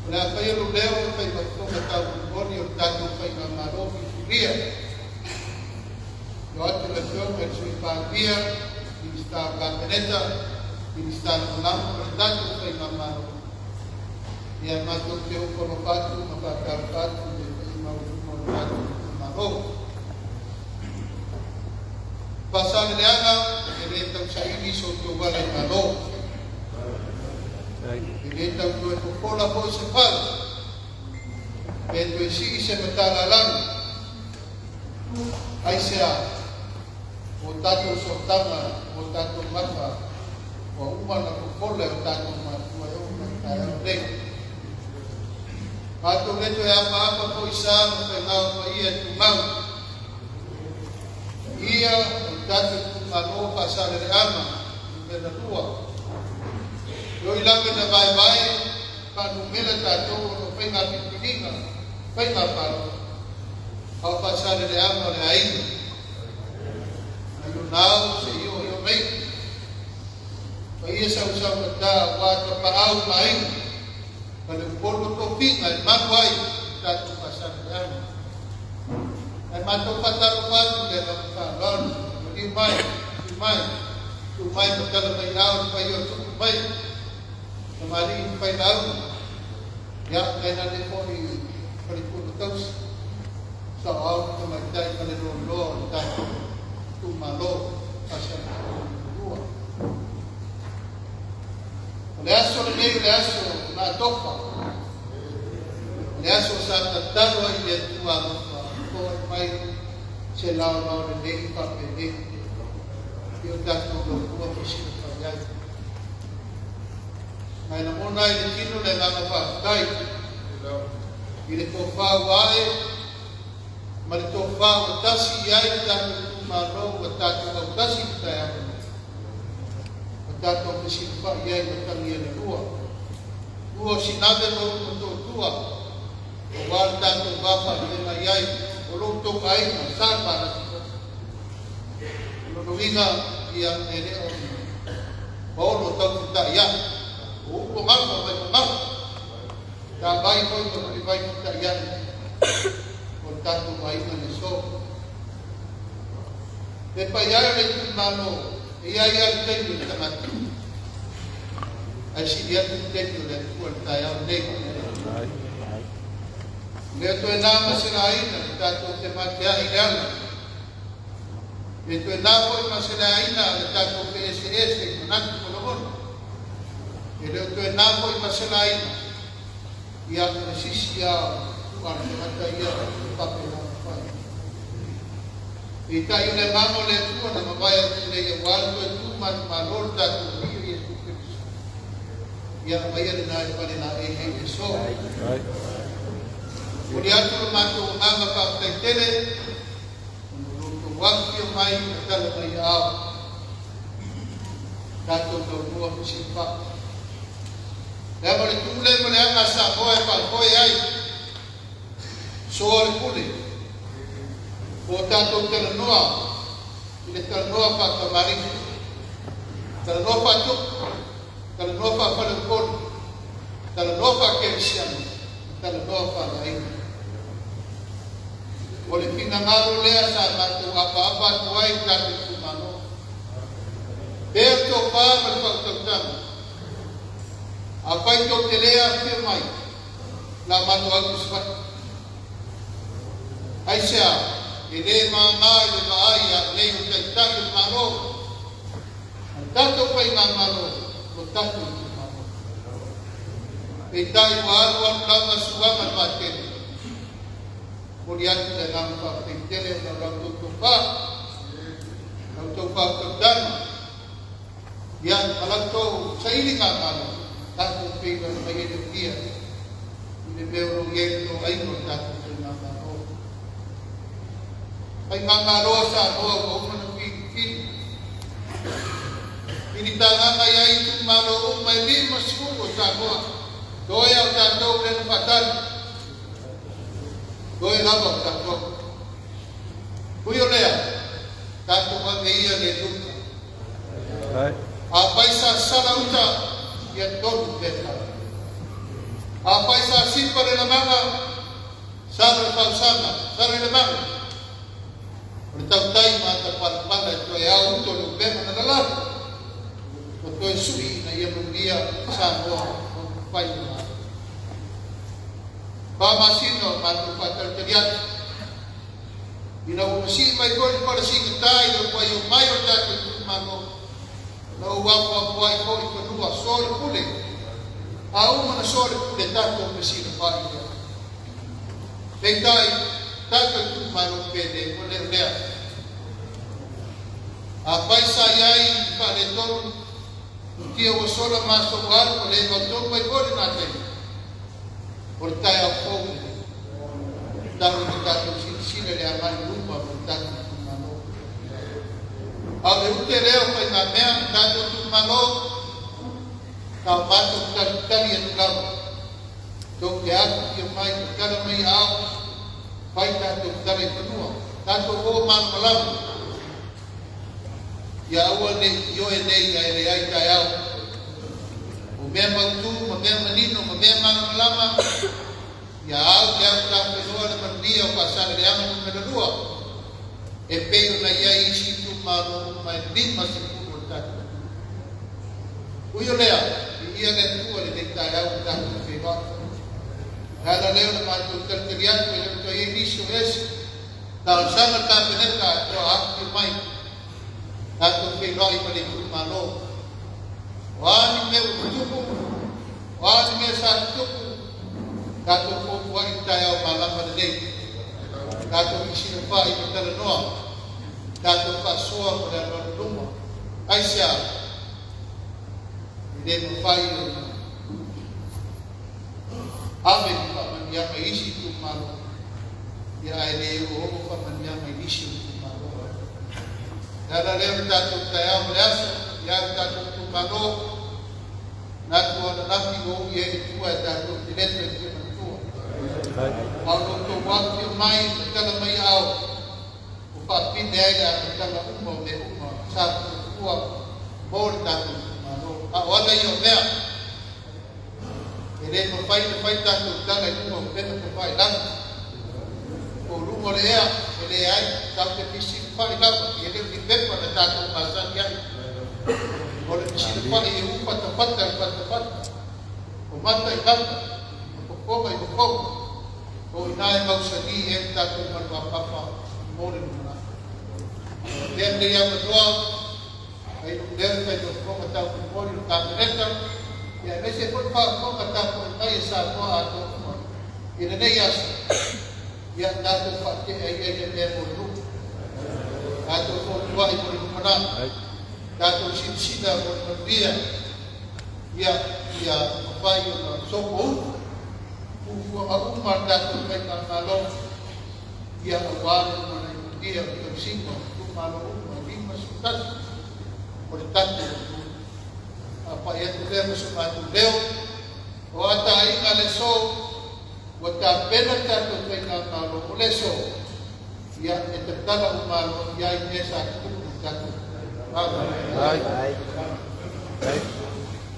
Wala kayo luleo kay magkatawag yung tatong kay mamaro Biblia. Yung ating lasyon ay suipagbiya, binista kakaneta, binista ng lamang ang tatong kay mamaro. Yan matong tiyo konopato, makakarapato, hindi maunato mamaro. Pasal niya initang sa inis o tuwalay maro. Initang tuwa ko pola po sa pag. Medyo sige siya matalalang. Ay siya, o tatong sotama, o tatong mata, o uman na kupola, o tatong matuwa yung nagtayang rin. Atong nito ay apa po isa, magkagawa pa iya tumaw. Iya, ang tatong tumano pa sa lalama, yung pinatuwa. Yung ilang na bay-bay, panumila tato, o pa'y mapipilingan, pa'y maparo. Ang pasal na ang mga ay ayunaw sa iyo, yung may paisaw-saw na da, wata paaw maing panagpolo to pingan, magway, tato pasal na ang ay matupatarupan, kaya magkaroon, tumay, magkalamayaw, payo, tumay, namaliin pa'y naroon, ya, kaya natin po yung palipunutos, sa awal kemadai kalilolo dan tumalo pasal dua. Leaso na topa. Leaso sa tadalo ay tua ko may selaw na rin pa pwede. Yung dato ng buwa ko siya pagyan. Ngayon na muna ay kino na nangapagday. Ili ko pawai Maritofa watasi yai tato tumaro watato watasi kaya watato kesimpa yai watang yai dua sinabe mo dua wal tato bapa lima yai ulung to kai sarba lulinga yang nene on bolo tau kita ya upungan upungan tabai ko ibai kita ya tanto ay maniso. De payar el mano, iyayag kayo ng tangat. Ay siya tinteto ng kuwartayaw ng. Ito ay nama sinain na tato tematya ilang. Ito ay nama masinain na tato PSS, manang kulungon. Ito ay nama masinain yang nasisya para mataya papel apa. Ita yung lemang ulit ko na mabayad nila yung waldo at tuman malor dati ng Yesus Cristo. Yang bayad na yung kanila ay Yeso. Kemudian tu masuk nama kapten tele, untuk waktu yang main dalam bayar. Dato dua simpak. Dan boleh tulen boleh angkat boy boy ay. Soal kulit, potato ternoa, ini ternoa pak kemarin, ternoa pak cuk, ternoa pak pelukon, ternoa pak kersian, ternoa pak lain. Oleh pinangaru lea sama tu apa-apa tuai kami kumano. Berto pa berfaktor apa itu telea firmai, lama tu aku sebab. Aisyah, ini mana yang ayat ni tentang mano, tato pay mano, tato mano. Itay waruan lama suwaman matin. Kemudian dalam faktir dalam tutupa terdan yang alam tu saya ini mano, tato pay mano mayin dia. Ini beru yelo ayun tato mano. Ay ngangaro sa ako kung manupigil. Pinitangan kaya itong maloong may limas ko sa ako. Doya ang tandaw na napatan. Doya labang tandaw. Kuyo na yan. Tanto kang iya na ito. Apay sa salauta, yan doon beta. Apai sa sipa rin namanga, sara pausana, sara namanga. Pertau tayo mga tapal-pala, ito ay auto, lupema na lalat. Ito ay sui na iya mundia sa mga payo. Pamasino, matupatal kalian. Inausi may gol para singtay ng payo mayor dati mano. Nauwang buhay ko ito dua sol puli. Au mana sol puli tanto mesino pa ito. Tentay tanto mano pede mulher. Apai sayai pareton tio sola masogar pole motor may gol natin. Portai ao fogo, dar um bocado de ensino de amar uma vontade de mano. Ao eu tereu foi na minha dado de mano, ao mato cari do galo. Do que há que mais cara meio ao, vai dar do cari do nua. Tanto o mano malado. E a o ne eu nei a ele ai tai ao. O mesmo tu, o mesmo menino, o mesmo mano lama. Ya au que au tá pessoa de mandia o passar de ano número 2. E peio na ia isi tu mano mai big mas por tá. O eu lea, ia le tu le de tá au tá no final. Cada leo na mais do terteriano ele to início esse. Tá usando a campaneta to aqui mai. Tá to final e para tu mano. Wani meu tupo. Wani meu sa tupo. Kato po buhay tayo malaman din. Kato isinapa ipitala noa. Kato pasoa mo na nalulunga. Ay siya. Hindi mo payo. Amin pa man niya may isip tumalo. Ya ay niyo mo pa man niya may isip tumalo. Dadalem tato tayo mula. Ya tato tumalo. Nato na natin mo iya ito ay tato tineto ito. Kalau tu waktu main kalau mai au, upat pindah ya kalau umur de umur satu kuat bol tatu malu. Awal yang dia, ini mempai tatu kalau itu mempai mempai lang. Kalau umur dia, ini ay sampai fisik mempai lang. Ini dipet pada tatu pasal yang boleh fisik mempai itu tempat. Umat ikan, pokok. O inai mau sani em tato marwa papa mole muna. Dem de yang berdua, ay dem kay do ko mata ko mole ka mereka. Ya mese pun pa ko mata ko ay sa ko ato. Ina ne yas. Ya tato pa ke ay mo lu. Tato ko tuwa mo muna. Tato sida mo dia. Ya pa yo so ko. Aku marda tu kai kalau dia awal mana dia bersinggung tu malu lima sutas bertanya apa yang dia masuk tu leo wata ai kaleso wata pena tu kai kalau leso ya etetala malu ya inesa tu tu ai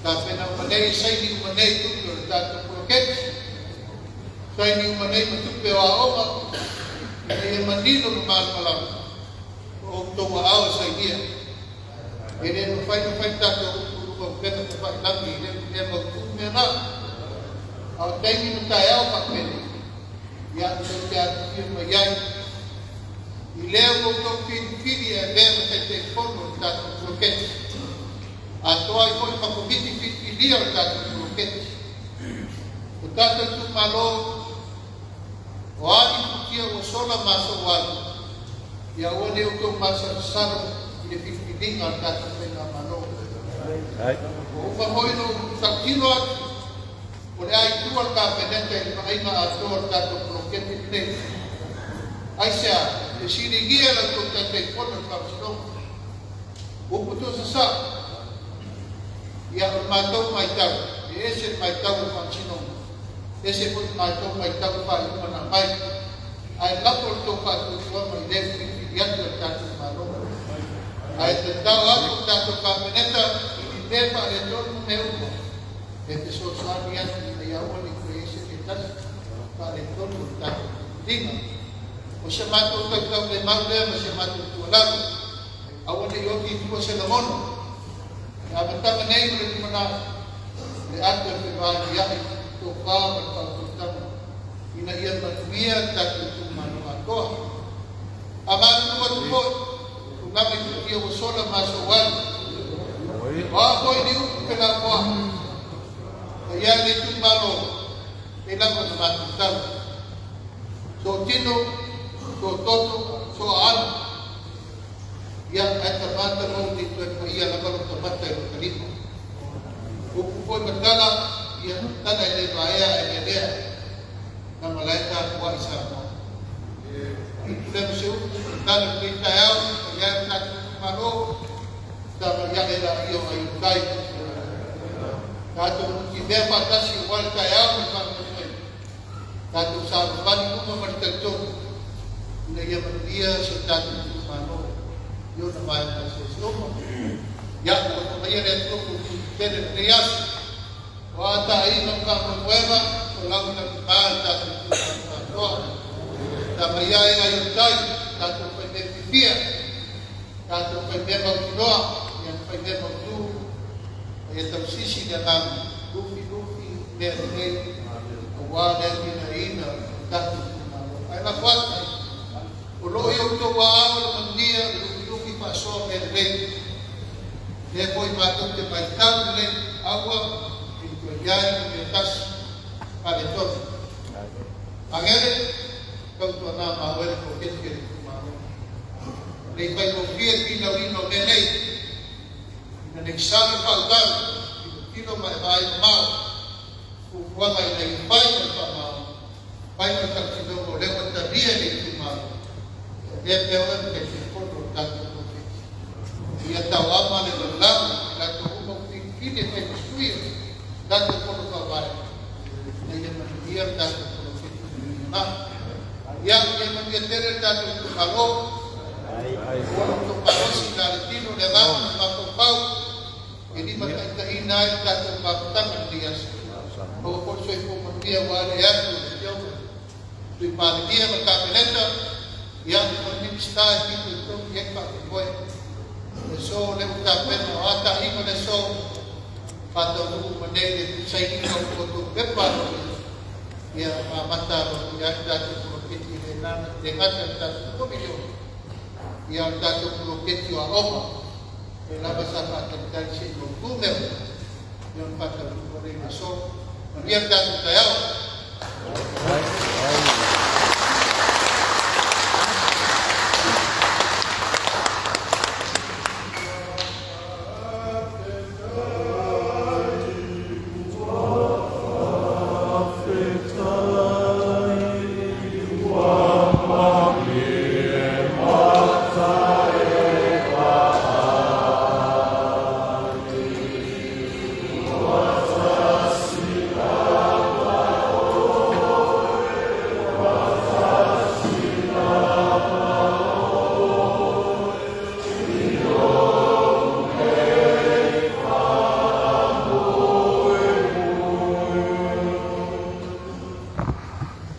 tapi nama manei sai di manei tu tu proket Saya ni manai betul bewa ini mandino mal malam. Untuk awal saya dia. Ini fight tak untuk kita fight lagi. Dia betul mana? Awak ini mutaya apa ini? Yang setiap firma yang ileu untuk pilih yang telefon tak bloket. Atau ikut pakubiti pilih tak bloket. Kata tu malo wali kutia usola masuk wali ya wali untuk masuk sar di pikiring kata pena malo upa hoino takilo oleh ai tu ka penente ai ma ator kata bloket ini Aisyah di sini dia untuk telefon dan sino uputu sesa ya matau mai tahu ese mai tahu sino ese pun macam macam apa yang mana baik. Ay lapor to pa to mai def yang terkait malu. Ay tentang aku tak to kabineta ini pa retorno meu. Esse social yang dia awal itu kasi pareton ng tayo tingin. O siya matong tagkang kay Magda, o siya matong tuwalang. Awan na yoki ko sa namon. Nabantaman na yun, ulit mo na liatan kay Bagya, ito ka, magpagpuntang inaiyan matumiyan, tatlo itong manuman ko. Aman ko matupot, kung namin ito iyo solang masuwan. Ako hindi ko kailangan. Kaya itong malo, kailangan na matutang. So, tino, so, toto, so, ano, yang ay tamatang dito at maiyan na parang tamatay ng kalito. Kung po'y magdala, iyan tanay na ibaya ay nilea na malaita kuha isa mo. Ito mo siya, tanong kay tayo, kaya natin kumano, sa magyakay na iyong ayun tayo. Katong ibepa kasi wal tayo, may panginoon. Katong sa arupan ko mamartagtong, inayaman niya sa tatong kumano. Yun naman ang sasyomo. Yan, kung mayaret ko, kung kailan niyas, o atayin ng kamunuema, walang nagpahal tatong kumano. Tamayay ayun tayo, tatong pagbibiyan, tatong pagbibiyan yan pagbibiyan kaya tagsisi na kami, lupi-lupi, meron-meron, kawalan, ginarina, tatong kumano. Ay nakwat ay, uloyong tuwaan, mandiya, lupi-lupi pa, so meron-meron. Kaya po'y matong tipagtang, awang, pintuayan, pinitas, paliton. Ang ere, kau tuan na mawari ko kiri kumano. Leipay mo fiat pinaw-inaw nenay. Na nagsabi pagkal, kino may bahay mau. Kung wala ay naipay ng pamaw. Pay ng kagsino mo, lewat na riyan ay kumano. Ewan kay Sikono, tato mo. Iya tawaman ng lang, tato umong pinit ay gustuyo. Tato ko ng babae. Na yan manibiyar, tato ko ng pinit. Yang mengetere tato kumano, untuk parosi dari tino dengan mapapau ini magkainay tatong mapatang ang diyas o kung so'y pumuntiya wala yan so'y panitia magkapileta yang pag-nipista dito itong yung pakiboy so lemutapin o ata imo na so patong manegit sa ikaw ko itong beparo yang mataro yang tatong pumapiti na dengan ang tatong pumilyo yang tatong pumapiti o oma labas sa patagdan siya yung tumer yung patagdan ko rin so yang tatong tayo